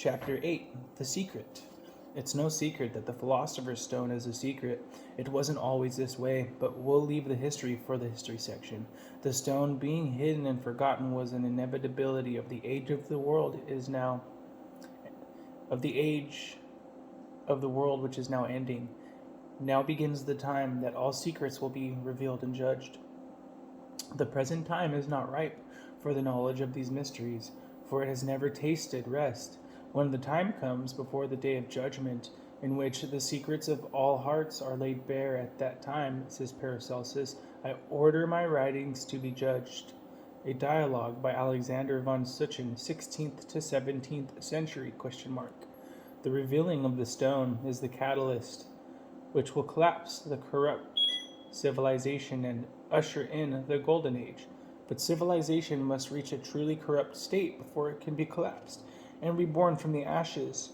Chapter 8, The Secret. It's no secret that the Philosopher's Stone is a secret. It wasn't always this way, but we'll leave the history for the history section. The stone being hidden and forgotten was an inevitability of the age of the world which is now ending. Now begins the time that all secrets will be revealed and judged. The present time is not ripe for the knowledge of these mysteries, for it has never tasted rest. When the time comes before the day of judgment, in which the secrets of all hearts are laid bare, at that time, says Paracelsus, I order my writings to be judged. A dialogue by Alexander von Suchen, 16th to 17th century, ? The revealing of the stone is the catalyst which will collapse the corrupt civilization and usher in the golden age. But civilization must reach a truly corrupt state before it can be collapsed and reborn from the ashes.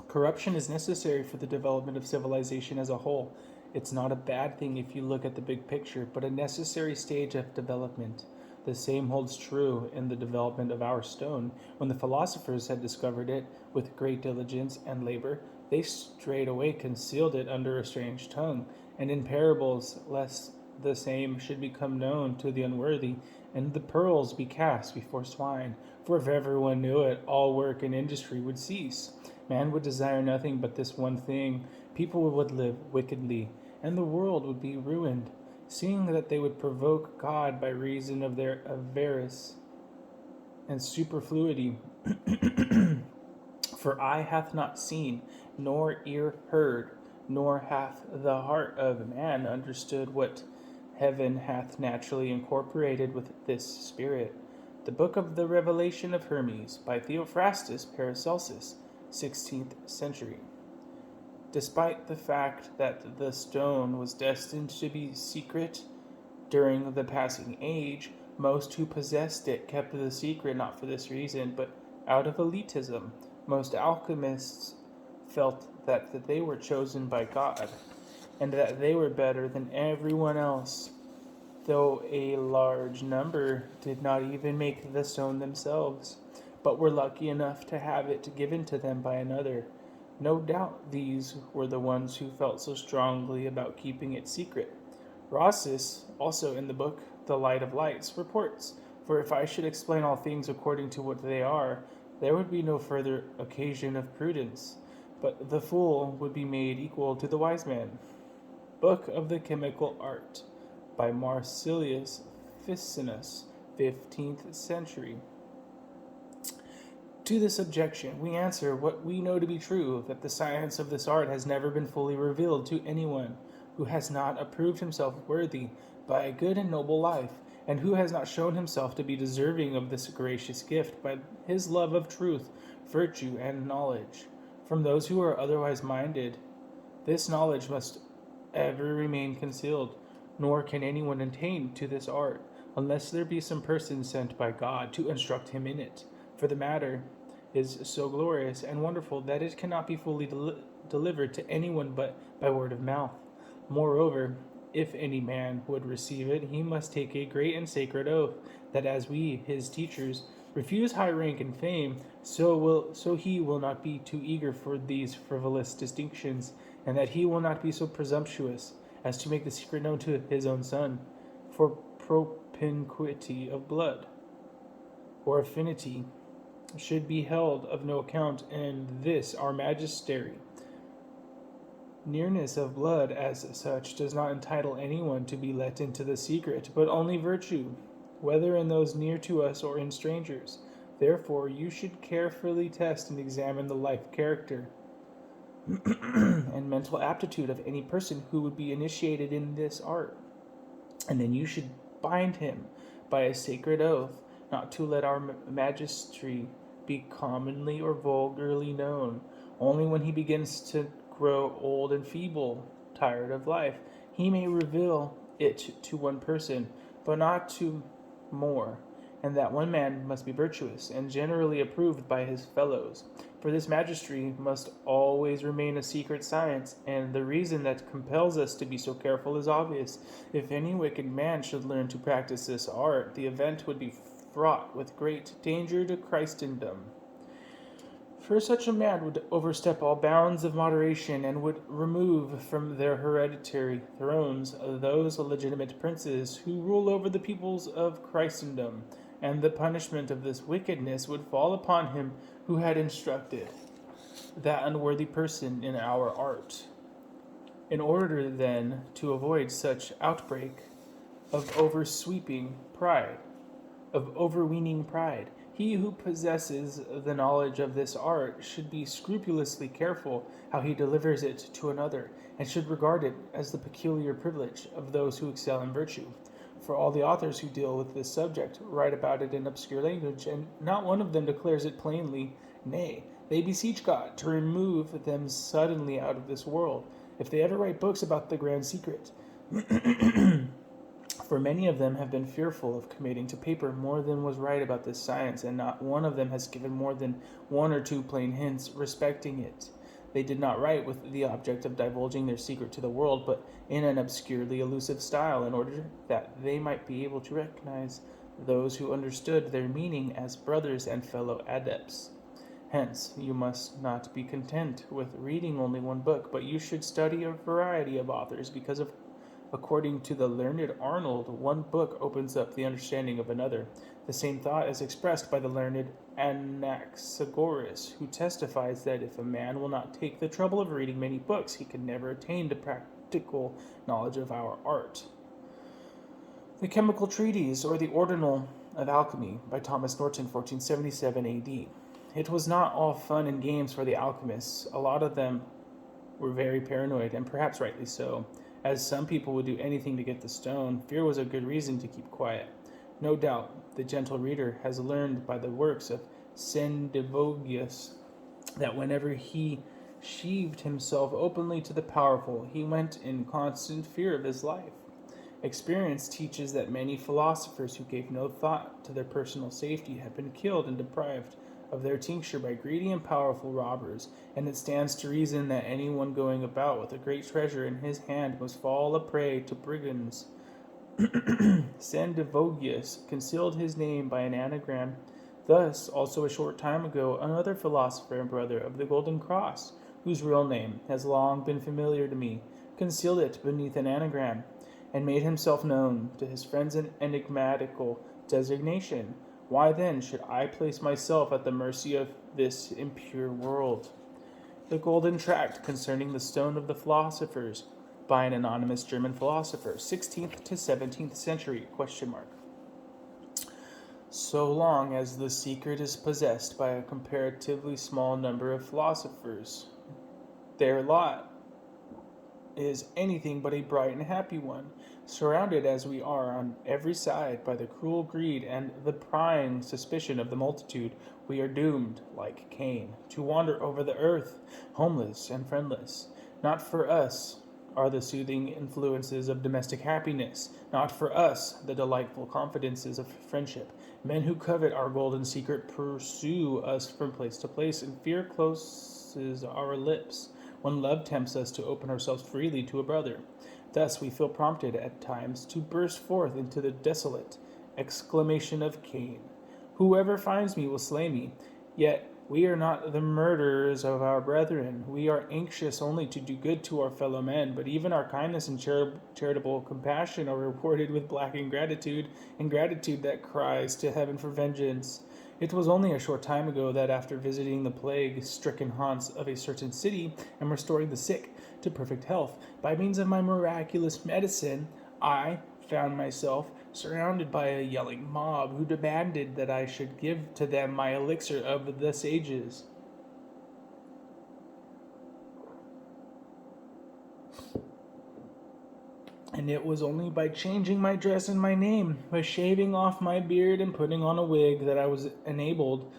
Corruption is necessary for the development of civilization as a whole. It's not a bad thing if you look at the big picture, but a necessary stage of development. The same holds true in the development of our stone. When the philosophers had discovered it with great diligence and labor, they straightway concealed it under a strange tongue, and in parables, lest the same should become known to the unworthy, and the pearls be cast before swine. For if everyone knew it, all work and industry would cease. Man would desire nothing but this one thing. People would live wickedly, and the world would be ruined, seeing that they would provoke God by reason of their avarice and superfluity. For eye hath not seen, nor ear heard, nor hath the heart of man understood what heaven hath naturally incorporated with this spirit. The Book of the Revelation of Hermes, by Theophrastus Paracelsus, 16th century. Despite the fact that the stone was destined to be secret during the passing age, most who possessed it kept the secret not for this reason, but out of elitism. Most alchemists felt that they were chosen by God, and that they were better than everyone else, though a large number did not even make the stone themselves, but were lucky enough to have it given to them by another. No doubt these were the ones who felt so strongly about keeping it secret. Rosses, also in the book The Light of Lights, reports, For if I should explain all things according to what they are, there would be no further occasion of prudence, but the fool would be made equal to the wise man. Book of the Chemical Art, by Marsilius Ficinus, 15th century. To this objection, we answer what we know to be true, that the science of this art has never been fully revealed to anyone who has not approved himself worthy by a good and noble life, and who has not shown himself to be deserving of this gracious gift by his love of truth, virtue, and knowledge. From those who are otherwise minded, this knowledge must ever remain concealed, nor can anyone attain to this art, unless there be some person sent by God to instruct him in it. For the matter is so glorious and wonderful that it cannot be fully delivered to anyone but by word of mouth. Moreover, if any man would receive it, he must take a great and sacred oath, that as we, his teachers, refuse high rank and fame, so he will not be too eager for these frivolous distinctions, and that he will not be so presumptuous as to make the secret known to his own son, for propinquity of blood or affinity should be held of no account, and this our magistery. Nearness of blood as such does not entitle anyone to be let into the secret, but only virtue, whether in those near to us or in strangers. Therefore you should carefully test and examine the life, character, and mental aptitude of any person who would be initiated in this art, and then you should bind him by a sacred oath not to let our magistery be commonly or vulgarly known. Only when he begins to grow old and feeble, tired of life, he may reveal it to one person, but not to more, and that one man must be virtuous and generally approved by his fellows. For this magistery must always remain a secret science, and the reason that compels us to be so careful is obvious. If any wicked man should learn to practice this art, the event would be fraught with great danger to Christendom. For such a man would overstep all bounds of moderation and would remove from their hereditary thrones those legitimate princes who rule over the peoples of Christendom, and the punishment of this wickedness would fall upon him who had instructed that unworthy person in our art. In order, then, to avoid such outbreak of overweening pride, he who possesses the knowledge of this art should be scrupulously careful how he delivers it to another, and should regard it as the peculiar privilege of those who excel in virtue. For all the authors who deal with this subject write about it in obscure language, and not one of them declares it plainly. Nay, they beseech God to remove them suddenly out of this world, if they ever write books about the grand secret. For many of them have been fearful of committing to paper more than was right about this science, and not one of them has given more than one or two plain hints respecting it. They did not write with the object of divulging their secret to the world, but in an obscurely elusive style, in order that they might be able to recognize those who understood their meaning as brothers and fellow adepts. Hence, you must not be content with reading only one book, but you should study a variety of authors, because according to the learned Arnold, one book opens up the understanding of another. The same thought is expressed by the learned Anaxagoras, who testifies that if a man will not take the trouble of reading many books, he can never attain to practical knowledge of our art. The Chemical Treatise, or the Ordinal of Alchemy, by Thomas Norton, 1477 A.D. It was not all fun and games for the alchemists. A lot of them were very paranoid, and perhaps rightly so. As some people would do anything to get the stone, fear was a good reason to keep quiet. No doubt the gentle reader has learned by the works of Sendivogius that whenever he sheathed himself openly to the powerful, he went in constant fear of his life. Experience teaches that many philosophers who gave no thought to their personal safety have been killed and deprived of their tincture by greedy and powerful robbers, and it stands to reason that anyone going about with a great treasure in his hand must fall a prey to brigands. Sendivogius concealed his name by an anagram. Thus, also a short time ago, another philosopher and brother of the Golden Cross, whose real name has long been familiar to me, concealed it beneath an anagram, and made himself known to his friends an enigmatical designation. Why then should I place myself at the mercy of this impure world? The Golden Tract concerning the Stone of the Philosophers, by an anonymous German philosopher, 16th to 17th century, ? So long as the secret is possessed by a comparatively small number of philosophers, their lot is anything but a bright and happy one. Surrounded as we are on every side by the cruel greed and the prying suspicion of the multitude, we are doomed, like Cain, to wander over the earth, homeless and friendless. Not for us are the soothing influences of domestic happiness, not for us the delightful confidences of friendship. Men who covet our golden secret pursue us from place to place, and fear closes our lips when love tempts us to open ourselves freely to a brother. Thus we feel prompted at times to burst forth into the desolate exclamation of Cain, "Whoever finds me will slay me." Yet we are not the murderers of our brethren. We are anxious only to do good to our fellow men, but even our kindness and charitable compassion are rewarded with black ingratitude that cries to heaven for vengeance. It was only a short time ago that, after visiting the plague-stricken haunts of a certain city and restoring the sick to perfect health by means of my miraculous medicine, I found myself surrounded by a yelling mob who demanded that I should give to them my elixir of the sages. And it was only by changing my dress and my name, by shaving off my beard and putting on a wig, that I was enabled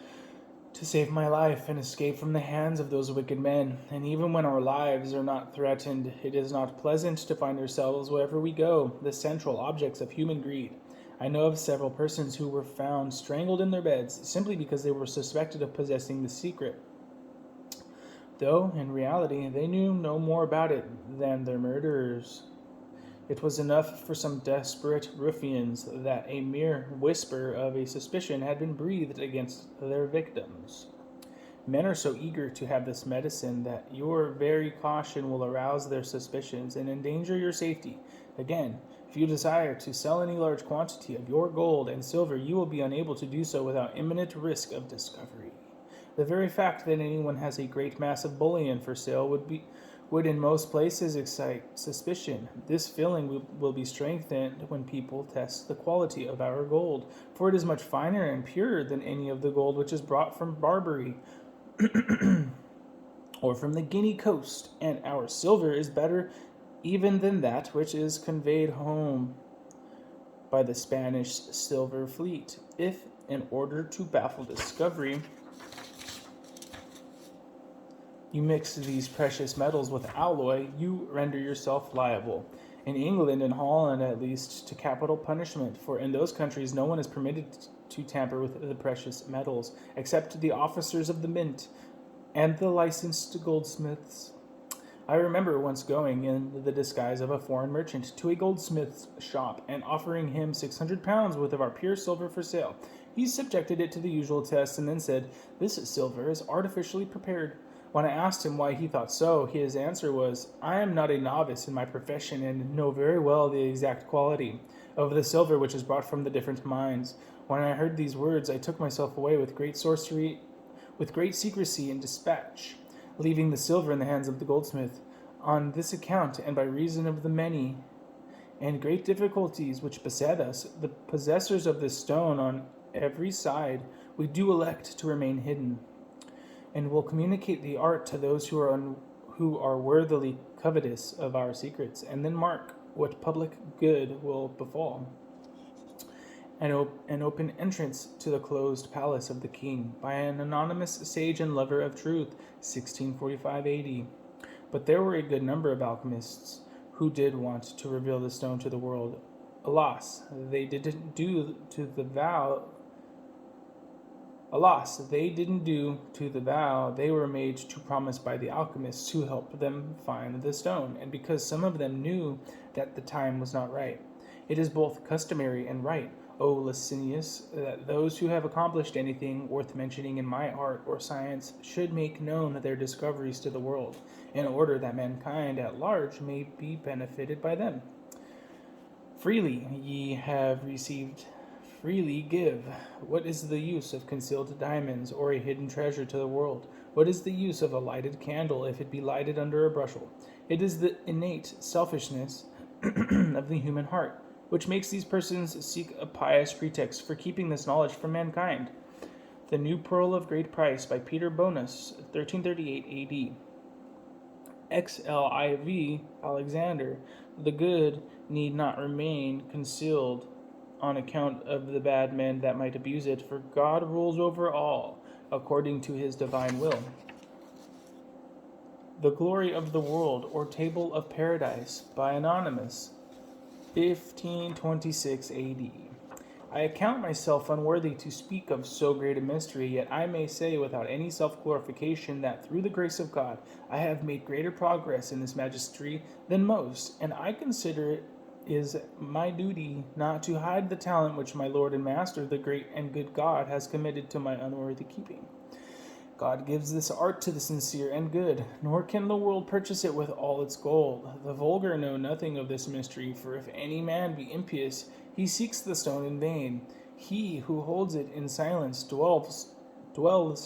to save my life and escape from the hands of those wicked men. And even when our lives are not threatened, it is not pleasant to find ourselves, wherever we go, the central objects of human greed. I know of several persons who were found strangled in their beds simply because they were suspected of possessing the secret, though in reality they knew no more about it than their murderers. It was enough for some desperate ruffians that a mere whisper of a suspicion had been breathed against their victims. Men are so eager to have this medicine that your very caution will arouse their suspicions and endanger your safety. Again, if you desire to sell any large quantity of your gold and silver, you will be unable to do so without imminent risk of discovery. The very fact that anyone has a great mass of bullion for sale would in most places excite suspicion. This feeling will be strengthened when people test the quality of our gold, for it is much finer and purer than any of the gold which is brought from Barbary or from the Guinea coast, and our silver is better even than that which is conveyed home by the Spanish silver fleet. If, in order to baffle discovery, you mix these precious metals with alloy, you render yourself liable, in England and Holland at least, to capital punishment, for in those countries no one is permitted to tamper with the precious metals, except the officers of the mint and the licensed goldsmiths. I remember once going in the disguise of a foreign merchant to a goldsmith's shop and offering him 600 pounds worth of our pure silver for sale. He subjected it to the usual tests and then said, "This silver is artificially prepared." When I asked him why he thought so, his answer was, "I am not a novice in my profession and know very well the exact quality of the silver which is brought from the different mines." When I heard these words, I took myself away with great secrecy and dispatch, leaving the silver in the hands of the goldsmith. On this account, and by reason of the many and great difficulties which beset us, the possessors of this stone on every side, we do elect to remain hidden, and will communicate the art to those who are worthily covetous of our secrets, and then mark what public good will befall. An open entrance to the closed palace of the king by an anonymous sage and lover of truth, 1645 AD. But there were a good number of alchemists who did want to reveal the stone to the world. Alas, they didn't do to the vow they were made to promise by the alchemists who helped them find the stone, and because some of them knew that the time was not right. It is both customary and right, O Licinius, that those who have accomplished anything worth mentioning in my art or science should make known their discoveries to the world, in order that mankind at large may be benefited by them. Freely ye have received, freely give. What is the use of concealed diamonds or a hidden treasure to the world? What is the use of a lighted candle if it be lighted under a bushel? It is the innate selfishness of the human heart which makes these persons seek a pious pretext for keeping this knowledge from mankind. The New Pearl of Great Price by Peter Bonus, 1338 AD. XLIV Alexander. The good need not remain concealed on account of the bad men that might abuse it, for God rules over all, according to his divine will. The Glory of the World, or Table of Paradise, by Anonymous, 1526 AD. I account myself unworthy to speak of so great a mystery, yet I may say without any self-glorification that through the grace of God I have made greater progress in this magistery than most, and I consider it is my duty not to hide the talent which my Lord and Master, the great and good God, has committed to my unworthy keeping. God gives this art to the sincere and good, nor can the world purchase it with all its gold. The vulgar know nothing of this mystery, for if any man be impious, he seeks the stone in vain. He who holds it in silence dwells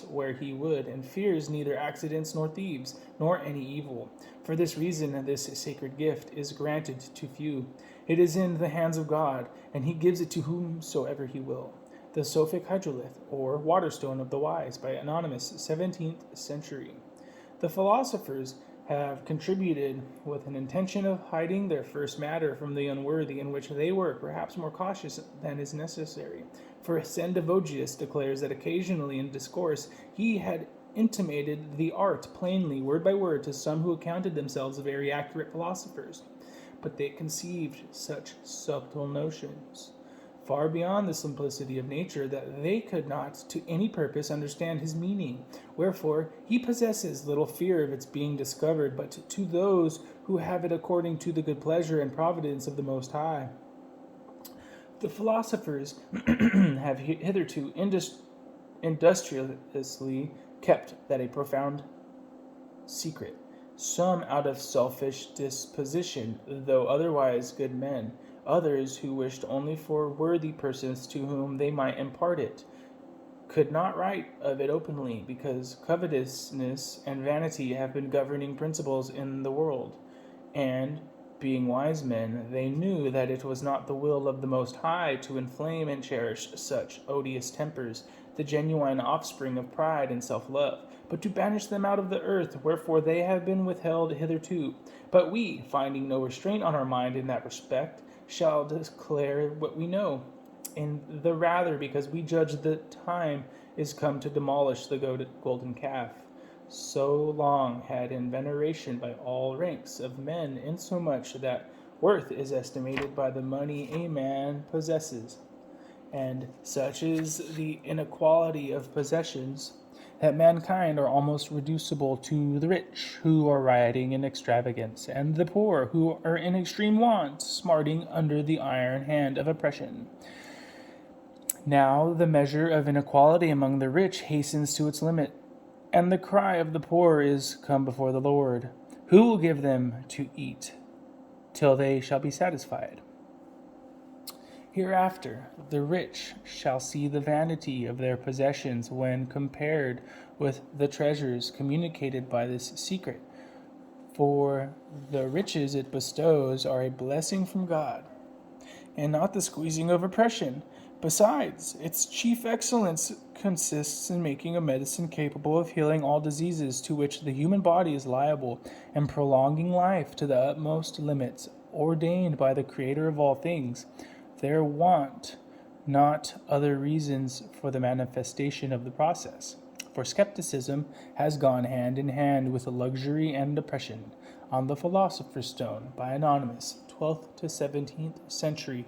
where he would, and fears neither accidents nor thieves, nor any evil. For this reason, this sacred gift is granted to few. It is in the hands of God, and he gives it to whomsoever he will. The Sophic Hydrolith, or Waterstone of the Wise, by Anonymous, 17th century. The philosophers have contributed with an intention of hiding their first matter from the unworthy, in which they were perhaps more cautious than is necessary. For Sendivogius declares that occasionally in discourse he had intimated the art plainly, word by word, to some who accounted themselves very accurate philosophers. But they conceived such subtle notions, far beyond the simplicity of nature, that they could not to any purpose understand his meaning. Wherefore he possesses little fear of its being discovered, but to those who have it according to the good pleasure and providence of the Most High. The philosophers have hitherto industriously kept that a profound secret. Some out of selfish disposition, though otherwise good men, others who wished only for worthy persons to whom they might impart it, could not write of it openly, because covetousness and vanity have been governing principles in the world, and, being wise men, they knew that it was not the will of the Most High to inflame and cherish such odious tempers, the genuine offspring of pride and self-love, but to banish them out of the earth, wherefore they have been withheld hitherto. But we, finding no restraint on our mind in that respect, shall declare what we know, and the rather because we judge the time is come to demolish the golden calf, so long had in veneration by all ranks of men, insomuch that worth is estimated by the money a man possesses. And such is the inequality of possessions that mankind are almost reducible to the rich, who are rioting in extravagance, and the poor, who are in extreme want, smarting under the iron hand of oppression. Now the measure of inequality among the rich hastens to its limit, and the cry of the poor is come before the Lord, who will give them to eat till they shall be satisfied. Hereafter the rich shall see the vanity of their possessions when compared with the treasures communicated by this secret, for the riches it bestows are a blessing from God, and not the squeezing of oppression. Besides, its chief excellence consists in making a medicine capable of healing all diseases to which the human body is liable, and prolonging life to the utmost limits ordained by the Creator of all things. There want not other reasons for the manifestation of the process, for skepticism has gone hand in hand with luxury and oppression. On the Philosopher's Stone, by Anonymous, 12th to 17th century, ?